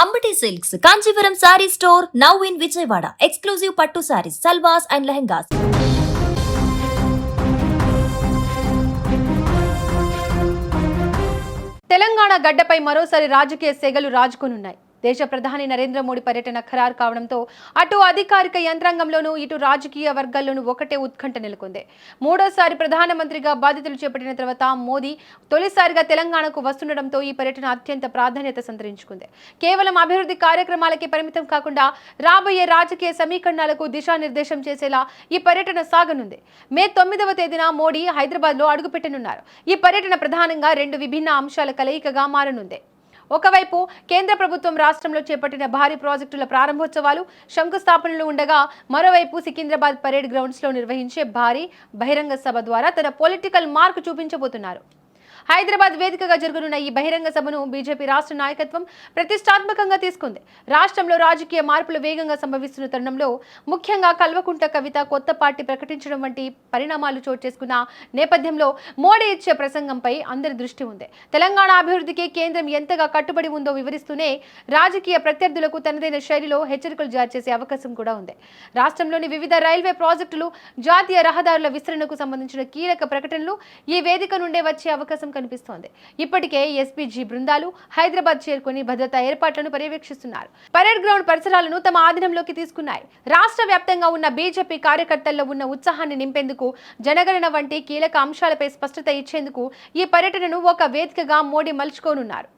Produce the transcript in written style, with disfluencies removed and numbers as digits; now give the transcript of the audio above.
Ambati silks Kanjeevaram sorry store now in Vijayawada. Exclusive పట్టు saris, సల్వాస్ and lehengas. Telangana గడ్డపై మరోసారి రాజకీయ సెగలు రాజుకొనున్నాయి. దేశ ప్రధాని నరేంద్ర మోడీ పర్యటన ఖరారు కావడంతో అటు అధికారిక యంత్రాంగంలోనూ ఇటు రాజకీయ వర్గాల్లోనూ ఒకటే ఉత్కంఠ నెలకొంది. మూడోసారి ప్రధానమంత్రిగా బాధ్యతలు చేపట్టిన తర్వాత మోదీ తొలిసారిగా తెలంగాణకు వస్తుండటంతో ఈ పర్యటన అత్యంత ప్రాధాన్యత సంతరించుకుంది. కేవలం అభివృద్ధి కార్యక్రమాలకే పరిమితం కాకుండా రాబోయే రాజకీయ సమీకరణాలకు దిశానిర్దేశం చేసేలా ఈ పర్యటన సాగనుంది. మే 9వ తేదీన మోడీ హైదరాబాద్లో అడుగుపెట్టనున్నారు. ఈ పర్యటన ప్రధానంగా రెండు విభిన్న అంశాల కలయికగా మారనుంది. ఒకవైపు కేంద్ర ప్రభుత్వం రాష్ట్రంలో చేపట్టిన భారీ ప్రాజెక్టుల ప్రారంభోత్సవాలు, శంకుస్థాపనలు ఉండగా, మరోవైపు సికింద్రాబాద్ పరేడ్ గ్రౌండ్స్ లో నిర్వహించే భారీ బహిరంగ సభ ద్వారా తన పొలిటికల్ మార్క్ చూపించబోతున్నారు. హైదరాబాద్ వేదికగా జరుగుతున్న ఈ బహిరంగ సభను బీజేపీ రాష్ట్ర నాయకత్వం ప్రతిష్టాత్మకంగా తీసుకుంది. రాష్ట్రంలో రాజకీయ మార్పులు వేగంగా సంభవిస్తున్న తరుణంలో ముఖ్యంగా కల్వకుంట్ల కవిత కొత్త పార్టీ ప్రకటించడం వంటి పరిణామాలు చోటు చేసుకున్న నేపథ్యంలో మోడీ ఇచ్చే ప్రసంగంపై అందరి దృష్టి ఉంది. తెలంగాణ అభివృద్ధికి కేంద్రం ఎంతగా కట్టుబడి ఉందో వివరిస్తూనే రాజకీయ ప్రత్యర్థులకు తనదైన శైలిలో హెచ్చరికలు జారీ చేసే అవకాశం కూడా ఉంది. రాష్ట్రంలోని వివిధ రైల్వే ప్రాజెక్టులు, జాతీయ రహదారుల విస్తరణకు సంబంధించిన కీలక ప్రకటనలు ఈ వేదిక నుండే వచ్చే అవకాశం కనిపిస్తోంది. ఇప్పటికే ఎస్పీజీ బృందాలు హైదరాబాద్ చేరుకుని భద్రతా ఏర్పాట్లను పర్యవేక్షిస్తున్నారు. పరేడ్ గ్రౌండ్ పరిసరాలను తమ ఆధీనంలోకి తీసుకున్నాయి. రాష్ట్ర వ్యాప్తంగా ఉన్న బీజేపీ కార్యకర్తల్లో ఉన్న ఉత్సాహాన్ని నింపేందుకు, జనగణన వంటి కీలక అంశాలపై స్పష్టత ఇచ్చేందుకు ఈ పర్యటనను ఒక వేదికగా మోడీ మలుచుకోనున్నారు.